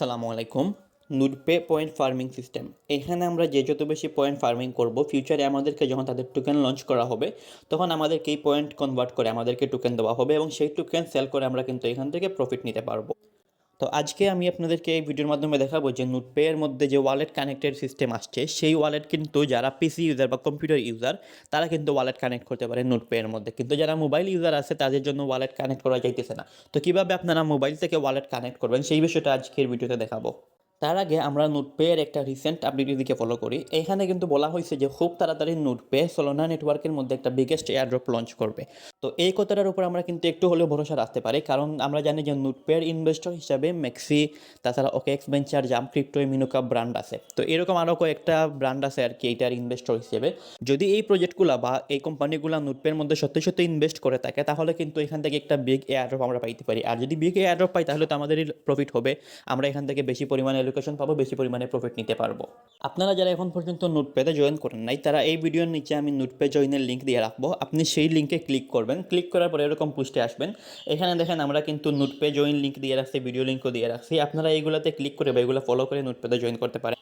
আসসালামু আলাইকুম। নুডপে point farming system. এখানে আমরা যে যত বেশি পয়েন্ট ফার্মিং করব, ফিউচারে আমাদেরকে যখন তাদের টোকেন লঞ্চ করা হবে, তখন আমাদেরকে এই পয়েন্ট কনভার্ট করে আমাদেরকে টোকেন দেওয়া হবে এবং সেই টোকেন সেল করে আমরা কিন্তু এখান থেকে প্রফিট নিতে পারবো। তো আজকে আমি আপনাদেরকে এই ভিডিওর মাধ্যমে দেখাবো যে নুটপে এর মধ্যে যে ওয়ালেট কানেক্টেড সিস্টেম আসছে, সেই ওয়ালেট কিন্তু যারা পিসি ইউজার বা কম্পিউটার ইউজার তারা কিন্তু ওয়ালেট কানেক্ট করতে পারে নুটপে এর মধ্যে, কিন্তু যারা মোবাইল ইউজার আছে তাদের জন্য ওয়ালেট কানেক্ট করা যাইতেছে না। তো কীভাবে আপনারা মোবাইল থেকে ওয়ালেট কানেক্ট করবেন সেই বিষয়টা আজকের ভিডিওতে দেখাবো। তার আগে আমরা নোটপে এর একটা রিসেন্ট আপডেটের দিকে ফলো করি। এখানে কিন্তু বলা হয়েছে যে খুব তাড়াতাড়ি নোটপে সোলানা নেটওয়ার্কের মধ্যে একটা বিগেস্ট এয়ারড্রপ লঞ্চ করবে। তো এই কথাটার উপর আমরা কিন্তু একটু হলেও ভরসা রাখতে পারি, কারণ আমরা জানি যে নোটপে এর ইনভেস্টর হিসাবে মেক্সি, তাছাড়া ওকেএক্স ভেঞ্চার, জাম্প ক্রিপ্টো, মিনুকা ব্র্যান্ড আছে। তো এরকম আরও কয়েকটা ব্র্যান্ড আছে আর কি এইটার ইনভেস্টর হিসেবে। যদি এই প্রজেক্টগুলো বা এই কোম্পানিগুলো নোটপের মধ্যে সত্যি সত্যি ইনভেস্ট করে থাকে, তাহলে কিন্তু এখান থেকে একটা বিগ এয়ারড্রপ আমরা পাইতে পারি। আর যদি বিগ এয়ারড্রপ পাই তাহলে তো আমাদেরই প্রফিট হবে, আমরা এখান থেকে বেশি পরিমাণে এলোকেশন পাবো, বেশি পরিমাণে প্রফিট নিতে পারবো। আপনারা যারা এখন পর্যন্ত নোটপেতে জয়েন করেন নাই, তারা এই ভিডিওর নিচে আমি নোটপে জয়েনের লিঙ্ক দিয়ে রাখবো, আপনি সেই লিঙ্কে ক্লিক করবেন। ক্লিক করার পরে এরকম পোস্টে আসবেন। এখানে দেখেন আমরা কিন্তু নোটপে জয়েন লিঙ্ক দিয়ে রাখছি, ভিডিও লিঙ্কও দিয়ে রাখছি। আপনারা এইগুলোতে ক্লিক করে বা এগুলো ফলো করে নোটপেতে জয়েন করতে পারেন।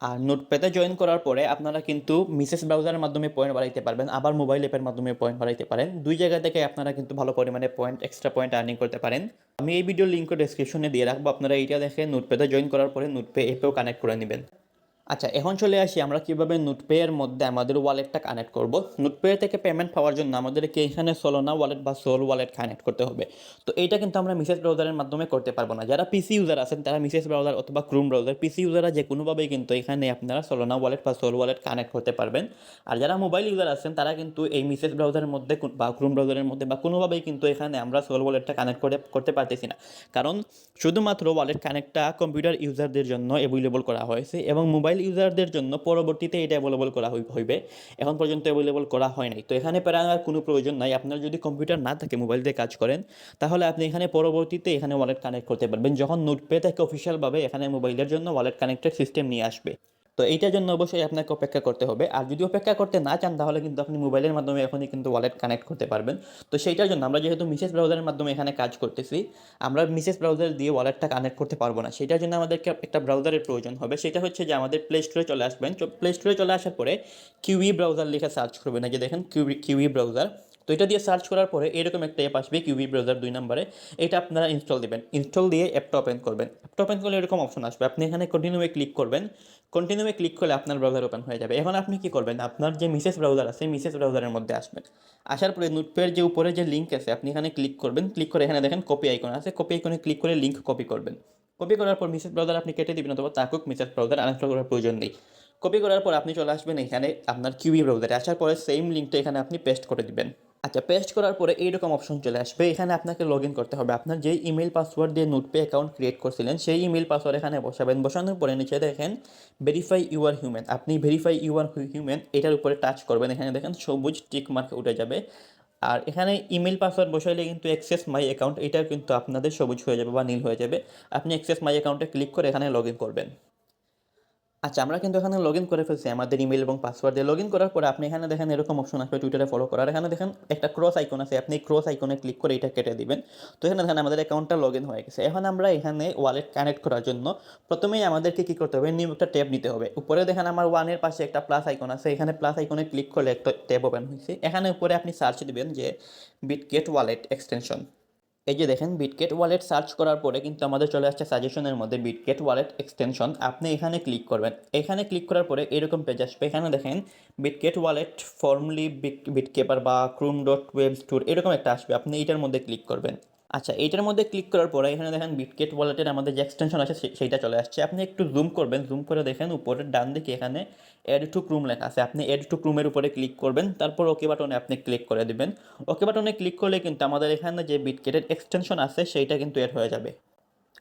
আর নোটপ্যাডে জয়েন করার পরে আপনারা কিন্তু মিসেস ব্রাউজারের মাধ্যমে পয়েন্ট বাড়াইতে পারবেন, আবার মোবাইল অ্যাপের মাধ্যমে পয়েন্ট বাড়াইতে পারেন। দুই জায়গা থেকে আপনারা কিন্তু ভালো পরিমাণে পয়েন্ট, এক্সট্রা পয়েন্ট আর্নিং করতে পারেন। আমি এই ভিডিওর লিঙ্কও ডেসক্রিপশনে দিয়ে রাখবো, আপনারা এইটা দেখে নোটপ্যাডে জয়েন করার পরে নোটপে অ্যাপেও কানেক্ট করে নেবেন। আচ্ছা, এখন চলে আসি আমরা কীভাবে নোটপে এর মধ্যে আমাদের ওয়ালেটটা কানেক্ট করব। নোটপে থেকে পেমেন্ট পাওয়ার জন্য আমাদেরকে এখানে সোলোনা ওয়ালেট বা সোল ওয়ালেট কানেক্ট করতে হবে। তো এইটা কিন্তু আমরা মিসেস ব্রাউজারের মাধ্যমে করতে পারবো না। যারা পিসি ইউজার আছেন তারা মিসেস ব্রাউজার অথবা ক্রোম ব্রাউজার, পিসি ইউজাররা যে কোনোভাবেই কিন্তু এখানে আপনারা সোলোনা ওয়ালেট বা সোল ওয়ালেট কানেক্ট করতে পারবেন। আর যারা মোবাইল ইউজার আছেন তারা কিন্তু এই মিসেস ব্রাউজারের মধ্যে বা ক্রোম ব্রাউজারের মধ্যে বা কোনোভাবেই কিন্তু এখানে আমরা সোল ওয়ালেটটা কানেক্ট করতে পারতেছি না, কারণ শুধুমাত্র ওয়ালেট কানেক্টটা কম্পিউটার ইউজারদের জন্য অ্যাভেলেবল করা হয়েছে এবং মোবাইল ইউজারদের জন্য পরবর্তীতে এটা অ্যাভেলেবল করা হইবে। এখন পর্যন্ত অ্যাভেলেবল করা হয় নাই। তো এখানে প্যারার কোনো প্রয়োজন নাই। আপনার যদি কম্পিউটার না থাকে, মোবাইল দিয়ে কাজ করেন, তাহলে আপনি এখানে পরবর্তীতে এখানে ওয়ালেট কানেক্ট করতে পারবেন যখন নোটপে থেকে অফিসিয়ালভাবে এখানে মোবাইলের জন্য ওয়ালেট কানেক্টেড সিস্টেম নিয়ে আসবে। তো এইটার জন্য অবশ্যই আপনাকে অপেক্ষা করতে হবে। আর যদি অপেক্ষা করতে না চান তাহলে কিন্তু আপনি মোবাইলের মাধ্যমে এখনই কিন্তু ওয়ালেট কানেক্ট করতে পারবেন। তো সেইটার জন্য আমরা যেহেতু মিসেস ব্রাউজারের মাধ্যমে এখানে কাজ করতেছি, আমরা মিসেস ব্রাউজার দিয়ে ওয়ালেটটা কানেক্ট করতে পারবো না। সেটার জন্য আমাদেরকে একটা ব্রাউজারের প্রয়োজন হবে। সেটা হচ্ছে যে আমাদের প্লে স্টোরে চলে আসবেন। প্লে স্টোরে চলে আসার পরে কিউই ব্রাউজার লিখে সার্চ করবেন। এই যে দেখেন কিউই ব্রাউজার। তো এটা দিয়ে সার্চ করার পরে এরকম একটা অ্যাপ আসবে, কিউই ব্রাউজার 2 নম্বরে। এটা আপনারা ইনস্টল দিবেন। ইনস্টল দিয়ে অ্যাপটা ওপেন করবেন। অ্যাপটা ওপেন করলে এরকম অপশন আসবে, আপনি এখানে কন্টিনিউয়ে ক্লিক করবেন। কন্টিনিউয়ে ক্লিক করলে আপনার ব্রাউজার ওপেন হয়ে যাবে। এখন আপনি কী করবেন, আপনার যে মিসেস ব্রাউজার আছে, মিসেস ব্রাউজারের মধ্যে আসবেন। আসার পরে নোটপ্যাডের যে উপরে যে লিঙ্ক আছে আপনি এখানে ক্লিক করবেন। ক্লিক করে এখানে দেখেন কপি আইকন আছে, কপি আইকনে ক্লিক করে লিঙ্ক কপি করবেন। কপি করার পর মিসেস ব্রাউজার আপনি কেটে দিবেন, অথবা তাকুক মিসেস ব্রাউজার আনইনস্টল করার প্রয়োজন নেই। কপি করার পর আপনি চলে আসবেন এখানে আপনার কিউই ব্রাউজারে। আসার পরে সেম লিঙ্কটা এখানে আপনি পেস্ট করে দিবেন। আচ্ছা, পেস্ট করার পরে এইরকম অপশন চলে আসবে। এখানে আপনাকে লগ ইন করতে হবে। আপনার যেই ইমেল পাসওয়ার্ড দিয়ে নোটপে অ্যাকাউন্ট ক্রিয়েট করছিলেন সেই ইমেল পাসওয়ার্ড এখানে বসাবেন। বসানোর পরে নিচে দেখেন ভেরিফাই ইউর হিউম্যান, আপনি ভেরিফাই ইউর হিউম্যান এটার উপরে টাচ করবেন। এখানে দেখেন সবুজ টিক মার্ক উঠে যাবে। আর এখানে ইমেল পাসওয়ার্ড বসাইলে কিন্তু অ্যাক্সেস মাই অ্যাকাউন্ট এটা কিন্তু আপনাদের সবুজ হয়ে যাবে বা নীল হয়ে যাবে। আপনি অ্যাক্সেস মাই অ্যাকাউন্টে ক্লিক করে এখানে লগ ইন করবেন। আচ্ছা, আমরা কিন্তু এখানে লগ ইন করে ফেলছি আমাদের ইমেল এবং পাসওয়ার্ড দিয়ে। লগ ইন করার পরে আপনি এখানে দেখেন এরকম অপশন আসবে টুইটারে ফলো করার। এখানে দেখেন একটা ক্রস আইকন আছে, আপনি ক্রস আইকনে ক্লিক করে এটা কেটে দিবেন। তো এখানে দেখেন আমাদের অ্যাকাউন্টটা লগ ইন হয়ে গেছে। এখন আমরা এখানে ওয়ালেট কানেক্ট করার জন্য প্রথমেই আমাদেরকে কী করতে হবে, নিউ একটা ট্যাব নিতে হবে। উপরে দেখেন আমার ওয়ানের পাশে একটা প্লাস আইকন আছে, এখানে প্লাস আইকনে ক্লিক করলে একটা ট্যাব ওপেন হয়েছে। এখানে উপরে আপনি সার্চ দিবেন যে বিটগেট ওয়ালেট এক্সটেনশন। এই যে দেখেন বিটগেট ওয়ালেট সার্চ করার পরে কিন্তু আমাদের চলে আসছে সাজেশনের মধ্যে বিটগেট ওয়ালেট এক্সটেনশন। আপনি এখানে ক্লিক করবেন। এখানে ক্লিক করার পরে এরকম পেজ আসবে। এখানে দেখেন বিটগেট ওয়ালেট ফর্মলি বিটকেপার বা ক্রোম ডট ওয়েব স্টোর এরকম একটা আসবে, আপনি এইটার মধ্যে ক্লিক করবেন। আচ্ছা, এইটার মধ্যে ক্লিক করার পরে এখানে দেখেন বিটগেট ওয়ালেটের আমাদের যে এক্সটেনশন আছে সেইটা চলে আসছে। আপনি একটু জুম করবেন, জুম করে দেখেন উপরের ডান দিকে এখানে অ্যাড টু ক্রোম লেখা আছে, আপনি অ্যাড টু ক্রোমের উপরে ক্লিক করবেন। তারপর ওকে বাটনে আপনি ক্লিক করে দিবেন। ওকে বাটনে ক্লিক করলে কিন্তু আমাদের এখানে যে বিটগেটের এক্সটেনশন আছে সেইটা কিন্তু অ্যাড হয়ে যাবে।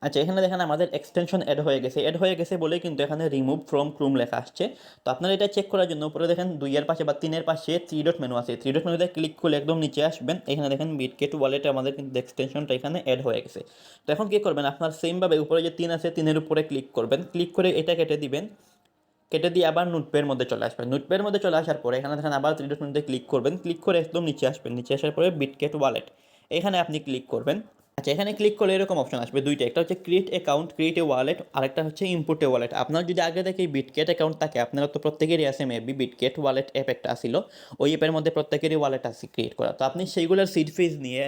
আচ্ছা, এখানে দেখেন আমাদের এক্সটেনশন অ্যাড হয়ে গেছে। অ্যাড হয়ে গেছে বলেই কিন্তু এখানে রিমুভ ফ্রম ক্রোম লেখা আসছে। তো আপনারা এটা চেক করার জন্য উপরে দেখেন 2 এর পাশে বা 3 এর পাশে 3 ডট মেনু আছে। 3 ডট মেনুতে ক্লিক করলে একদম নিচে আসবেন। এখানে দেখেন বিটগেট ওয়ালেটে আমাদের কিন্তু এক্সটেনশনটা এখানে অ্যাড হয়ে গেছে। তো এখন কী করবেন, আপনার সেমভাবে উপরে যে 3 আছে 3 এর উপরে ক্লিক করবেন। ক্লিক করে এটা কেটে দিবেন। কেটে দিয়ে আবার নোটপ্যাডের মধ্যে চলে আসবেন। নোটপ্যাডের মধ্যে চলে আসার পরে এখানে দেখেন আবার 3 ডট মেনুতে ক্লিক করবেন। ক্লিক করে একদম নিচে আসবেন। নিচে আসার পরে বিটগেট ওয়ালেট এখানে আপনি ক্লিক করবেন। আচ্ছা, এখানে ক্লিক করলে এরকম অপশন আসবে দুইটা, একটা হচ্ছে create account, create a wallet, আরেকটা হচ্ছে ইম্পোর্ট এ ওয়ালেট। আপনার যদি আগে থেকে বিটগেট অ্যাকাউন্ট থাকে, আপনারা তো প্রত্যেকেরই আছে মেবি বিটগেট ওয়ালেট অ্যাপ একটা আসিল, ওই অ্যাপের মধ্যে প্রত্যেকেরই ওয়ালেট আছে ক্রিয়েট করা। তো আপনি সেইগুলোর সিড ফিজ নিয়ে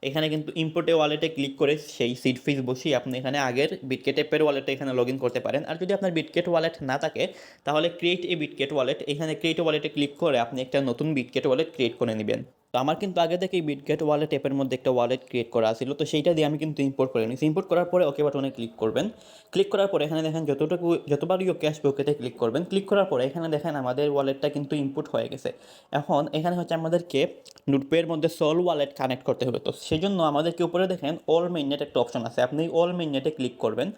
এখানে কিন্তু ইম্পোর্ট এ ওয়ালেটে ক্লিক করে সেই সিড ফিজ বসিয়ে আপনি এখানে আগের বিটগেট অ্যাপের ওয়ালেটে এখানে লগ ইন করতে পারেন। আর যদি আপনার বিটগেট ওয়ালেট না থাকে তাহলে ক্রিয়েট এ বিটগেট ওয়ালেট, এখানে ক্রিয়েট ওয়ালেটে ক্লিক করে আপনি একটা নতুন বিটগেট ওয়ালেট ক্রিয়েট করে নেবেন। তো আমার কিন্তু আগে থেকেই বিটগেট ওয়ালেট অ্যাপের মধ্যে একটা ওয়ালেট ক্রিয়েট করা ছিল, তো সেইটা দিয়ে আমি কিন্তু ইম্পোর্ট করে নিয়েছি। ইম্পোর্ট করার পরে ওকে বাটনে ক্লিক করবেন। ক্লিক করার পরে এখানে দেখেন যতবার ওকে আসবে ওকেতে ক্লিক করবেন। ক্লিক করার পরে এখানে দেখেন আমাদের ওয়ালেটটা কিন্তু ইনপুট হয়ে গেছে। এখন এখানে হচ্ছে আমাদেরকে নোটপ্যাডের মধ্যে সল ওয়ালেট কানেক্ট করতে হবে। তো সেই জন্য আমাদেরকে উপরে দেখেন অল মেইননেট একটা অপশন আছে, আপনি অল মেইননেটে ক্লিক করবেন।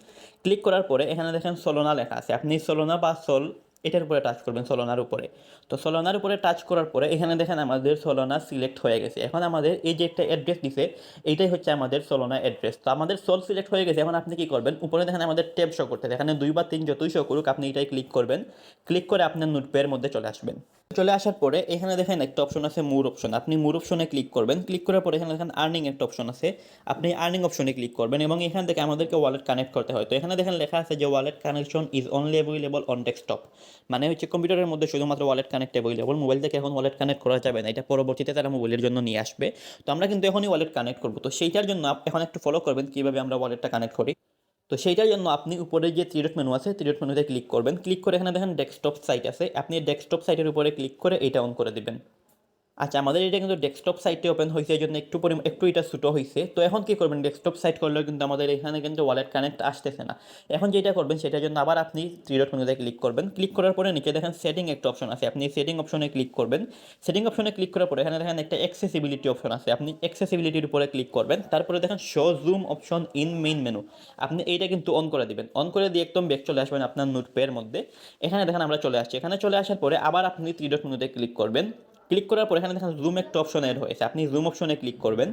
ক্লিক করার পরে এখানে দেখেন সলোনা লেখা আছে, আপনি সলোনা বা সল এটার উপরে টাচ করবেন, সলোনার উপরে। তো সলোনার উপরে টাচ করার পরে এখানে দেখেন আমাদের সলোনা সিলেক্ট হয়ে গেছে। এখন আমাদের এই যে একটা অ্যাড্রেস দিছে, এইটাই হচ্ছে আমাদের সলোনা অ্যাড্রেস। তো আমাদের সল সিলেক্ট হয়ে গেছে। এখন আপনি কি করবেন, উপরে দেখেন আমাদের ট্যাব শো করতে, এখানে 2 বা 3 যতই শো করুক আপনি এটাই ক্লিক করবেন। ক্লিক করে আপনার নোটপ্যাডের মধ্যে চলে আসবেন। চলে আসার পরে এখানে দেখেন একটা অপশন আছে মোর অপশন, আপনি মোর অপশনে ক্লিক করবেন। ক্লিক করার পরে এখানে দেখেন আর্নিং একটা অপশন আছে, আপনি আর্নিং অপশনে ক্লিক করবেন এবং এখান থেকে আমাদেরকে ওয়ালেট কানেক্ট করতে হয়। তো এখানে দেখেন লেখা আছে যে wallet connection is only available on desktop, মানে হচ্ছে কম্পিউটারের মধ্যে শুধুমাত্র ওয়ালেট কানেক্ট অ্যাভেলেবল, মোবাইল থেকে এখন ওয়ালেট কানেক্ট করা যাবে না, এটা পরবর্তীতে তারা মোবাইলের জন্য নিয়ে আসবে। তো আমরা কিন্তু এখনই ওয়ালেট কানেক্ট করবো, তো সেইটার জন্য এখন একটু ফলো করবেন কীভাবে আমরা ওয়ালেটটা কানেক্ট করি। তো সেইটার জন্য আপনি উপরে যে থ্রি ডট মেনু আছে, থ্রি ডট মেনুতে ক্লিক করবেন। ক্লিক করে এখানে দেখেন ডেস্কটপ সাইট আছে, আপনি ডেস্কটপ সাইটের উপরে ক্লিক করে এটা অন করে দিবেন। আচ্ছা, আমাদের এটা কিন্তু ডেস্কটপ সাইটে ওপেন হয়েছে, এই জন্য একটু এটা ছোটো হয়েছে। তো এখন কী করবেন, ডেস্কটপ সাইট করলেও কিন্তু আমাদের এখানে কিন্তু ওয়ালেট কানেক্ট আসতেছে না। এখন যেটা করবেন সেটার জন্য আবার আপনি থ্রি ডট মেনুতে ক্লিক করবেন। ক্লিক করার পরে নিচে দেখেন সেটিং একটা অপশন আছে, আপনি সেটিং অপশনে ক্লিক করবেন। সেটিং অপশনে ক্লিক করার পরে এখানে দেখেন একটা অ্যাক্সেসিবিলিটি অপশন আছে, আপনি অ্যাক্সেসিবিলিটির উপরে ক্লিক করবেন। তারপরে দেখেন show zoom option in main menu, আপনি এইটা কিন্তু অন করে দিবেন। অন করে দিয়ে একদম ব্যাক চলে আসবেন আপনার নোটপ্যাডের মধ্যে। এখানে দেখেন আমরা চলে আসছি, এখানে চলে আসার পরে আবার আপনি থ্রি ডট মেনুতে ক্লিক করবেন। ক্লিক করার পরে এখানে দেখেন জুম একটা অপশন এড হয়েছে, আপনি জুম অপশনে ক্লিক করবেন।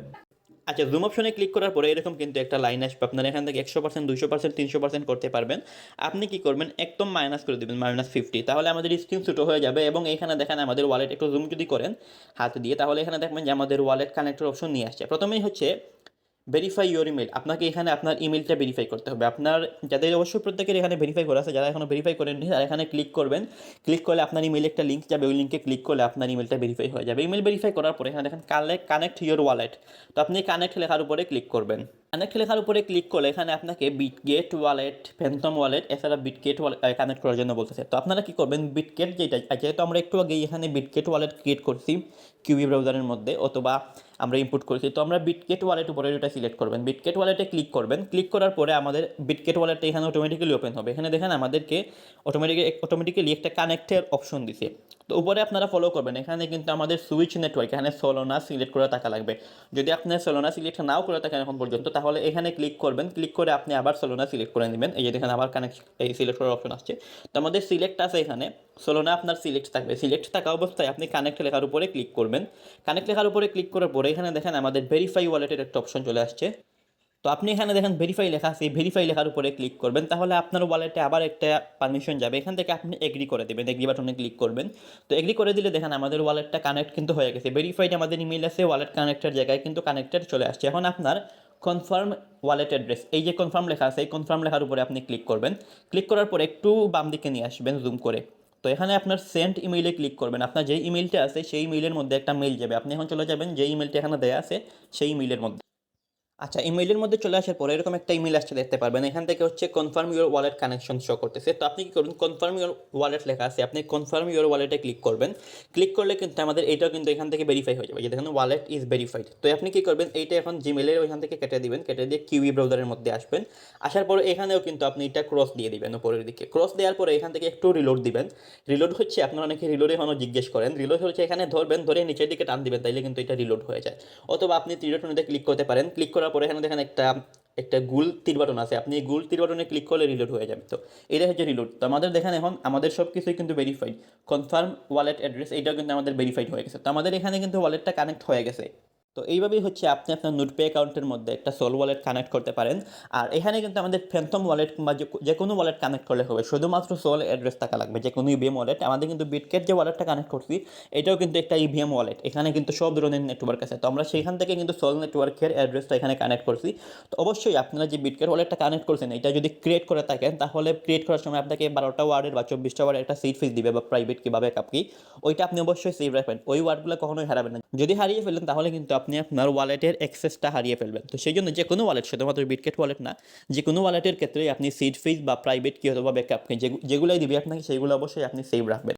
আচ্ছা, জুম অপশনে ক্লিক করার পরে এরকম কিন্তু একটা লাইন আসবে, আপনার এখান থেকে 100%, 200%, 300% করতে পারবেন। আপনি কি করবেন, একদম মাইনাস করে দেবেন, -50, তাহলে আমাদের স্ক্রিন ছোটো হয়ে যাবে। এবং এখানে দেখেন আমাদের ওয়ালেট একটু জুম যদি করেন হাত দিয়ে, তাহলে এখানে দেখবেন যে আমাদের ওয়ালেট কানেক্টর অপশন নিয়ে আসছে। প্রথমেই হচ্ছে ভেরিফাই ইউর ইমেল, আপনাকে এখানে আপনার ইমেলটা ভেরিফাই করতে হবে। আপনার যাদের অবশ্যই প্রত্যেকের এখানে ভেরিফাই করা আছে, যারা এখনও ভেরিফাই করেননি তারা এখানে ক্লিক করবেন। ক্লিক করলে আপনার ইমেলে একটা লিঙ্ক যাবে, ওই লিঙ্কে ক্লিক করলে আপনার ইমেলটা ভেরিফাই হয়ে যাবে। ইমেল ভেরিফাই করার পরে এখানে দেখেন কানেক্ট ইউর ওয়ালেট, তো আপনি কানেক্ট লেখার উপরে ক্লিক করবেন। কানেক্ট লেখার উপরে ক্লিক করলে এখানে আপনাকে বিটগেট ওয়ালেট, ফ্যান্টম ওয়ালেট, এছাড়া বিটগেট ওয়ালেট কানেক্ট করার জন্য বলতেছে। তো আপনারা কি করবেন, বিটগেট যেহেতু আমরা একটু আগে এখানে বিটগেট ওয়ালেট ক্রিয়েট করছি কিউবি ব্রাউজারের মধ্যে, অথবা আমরা ইম্পোর্ট করেছি, তো আমরা বিটগেট ওয়ালেট উপরে এটা সিলেক্ট করবেন। বিটগেট ওয়ালেটে ক্লিক করবেন। ক্লিক করার পরে আমাদের বিটগেট ওয়ালেটটা এখানে অটোমেটিক্যালি ওপেন হবে। এখানে দেখেন আমাদেরকে অটোমেটিক্যালি একটা কানেক্টের অপশন দিছে। তো উপরে আপনারা ফলো করবেন, এখানে কিন্তু আমাদের সুইচ নেটওয়ার্ক, এখানে সলোনা সিলেক্ট করে থাকা লাগবে। যদি আপনার সলোনা সিলেক্ট নাও করে থাকেন এখন পর্যন্ত, তাহলে এখানে ক্লিক করবেন। ক্লিক করে আপনি আবার সলোনা সিলেক্ট করে নেবেন। এই যে দেখেন আবার এই সিলেক্ট করার অপশন আসছে। তো আমাদের সিলেক্ট আছে এখানে, সলোনা আপনার সিলেক্ট থাকবে। সিলেক্ট থাকা অবস্থায় আপনি কানেক্ট লেখার উপরে ক্লিক করবেন। কানেক্ট লেখার উপরে ক্লিক করার পরে এখানে দেখেন আমাদের ভেরিফাই ওয়ালেটের একটা অপশন চলে আসছে। তো আপনি এখানে দেখেন ভেরিফাই লেখা আছে, ভেরিফাই লেখার উপরে ক্লিক করবেন, তাহলে আপনার ওয়ালেটে আবার একটা পারমিশন যাবে। এখান থেকে আপনি এগ্রি করে দেবেন, এগ্রি বাটনে ক্লিক করবেন। তো এগ্রি করে দিলে দেখেন আমাদের ওয়ালেটটা কানেক্ট কিন্তু হয়ে গেছে। ভেরিফাইড আমাদের ইমেল আছে, ওয়ালেট কানেক্টের জায়গায় কিন্তু কানেক্টেড চলে আসছে। এখন আপনার কনফার্ম ওয়ালেট অ্যাড্রেস, এই যে কনফার্ম লেখা আছে, এই কনফার্ম লেখার উপরে আপনি ক্লিক করবেন। ক্লিক করার পরে একটু বাম দিকে নিয়ে আসবেন জুম করে। তো এখানে আপনার সেন্ড ইমেইলে ক্লিক করবেন। আপনার যে ইমেইলটা আছে সেই ইমেইলের মধ্যে একটা মেইল যাবে, আপনি এখন চলে যাবেন যে ইমেইলটা এখানে দেওয়া আছে সেই ইমেইলের মধ্যে। আচ্ছা, ইমেইলের মধ্যে চলে আসার পরে এরকম একটা ইমেল আসছে, দেখতে পারবেন এখান থেকে হচ্ছে confirm your wallet connection show করতেছে। তো আপনি কি করবেন, কনফার্ম ইউর ওয়ালেট লেখা আছে, আপনি কনফার্ম ইউর ওয়ালেটে ক্লিক করবেন। ক্লিক করলে কিন্তু আমাদের এইটাও কিন্তু এখান থেকে ভেরিফাই হয়ে যাবে, যে দেখুন ওয়ালেট ইজ ভেরিফাইড। তো আপনি কি করবেন, এইটা এখন জিমেলের ওইখান থেকে কেটে দিবেন, কেটে দিয়ে কিউই ব্রাউজারের মধ্যে আসবেন। আসার পরে এখানেও কিন্তু আপনি এটা ক্রস দিয়ে দিবেন উপরের দিকে। ক্রস দেওয়ার পরে এখান থেকে একটু রিলোড দিবেন। রিলোড হচ্ছে আপনারা অনেকে রিলোডে এখনও জিজ্ঞেস করেন, রিলোড হচ্ছে এখানে ধরবেন, ধরে নিচের দিকে টান দিবেন, তাইলে কিন্তু এটা রিলোড হয়ে যায়। অথবা আপনি থ্রি ডট মেনুতে ক্লিক করতে পারেন। ক্লিক করার পরে এখানে দেখেন একটা একটা গুল তীর বাটন আছে, আপনি এই গুল তীর বাটনে ক্লিক করলে রিলোড হয়ে যাবে। তো এটা হচ্ছে রিলোড। তো আমাদের দেখেন এখন আমাদের সব কিছুই কিন্তু ভেরিফাইড। কনফার্ম ওয়ালেট অ্যাড্রেস এইটাও কিন্তু আমাদের ভেরিফাইড হয়ে গেছে। তো আমাদের এখানে কিন্তু ওয়ালেটটা কানেক্ট হয়ে গেছে। তো এইভাবেই হচ্ছে আপনি আপনার নোটপে অ্যাকাউন্টের মধ্যে একটা সোল ওয়ালেট কানেক্ট করতে পারেন। আর এখানে কিন্তু আমাদের ফ্যান্টম ওয়ালেট কিংবা যে কোনো ওয়ালেট কানেক্ট করলে হবে, শুধুমাত্র সোল অ্যাড্রেস থাকা লাগবে, যে কোনো ইভিএম ওয়ালেট। আমাদের কিন্তু বিটকেট যে ওয়ালেটটা কানেক্ট করছি এটাও কিন্তু একটা ইভিএম ওয়ালেট, এখানে কিন্তু সব ধরনের নেটওয়ার্ক আছে। তো আমরা সেইখান থেকে কিন্তু সোল নেটওয়ার্কের অ্যাড্রেসটা এখানে কানেক্ট করছি। তো অবশ্যই আপনারা যে বিটকেট ওয়ালেটটা কানেক্ট করছেন এটা যদি ক্রিয়েট করে থাকেন, তাহলে ক্রিয়েট করার সময় আপনাকে 12টা ওয়ার্ডের বা 24টা ওয়ার্ডের একটা সিড ফিস দিবে বা প্রাইভেট কি বা ব্যাকআপ কি, ওইটা আপনি অবশ্যই সেভ রাখবেন। ওই ওয়ার্ডগুলো কখনোই হারাবেন না। যদি হারিয়ে ফেলেন তাহলে কিন্তু আপনি আপনার ওয়ালেটের অ্যাক্সেসটা হারিয়ে ফেলবেন। তো সেই জন্য যে কোনো ওয়ালেট, শুধুমাত্র বিটকেট ওয়ালেট না, যে কোনো ওয়ালেটের ক্ষেত্রেই আপনি সিড ফিস বা প্রাইভেট কি অথবা ব্যাকআপ কি যেগুলোই দিবে আপনাকে, সেইগুলো অবশ্যই আপনি সেভ রাখবেন।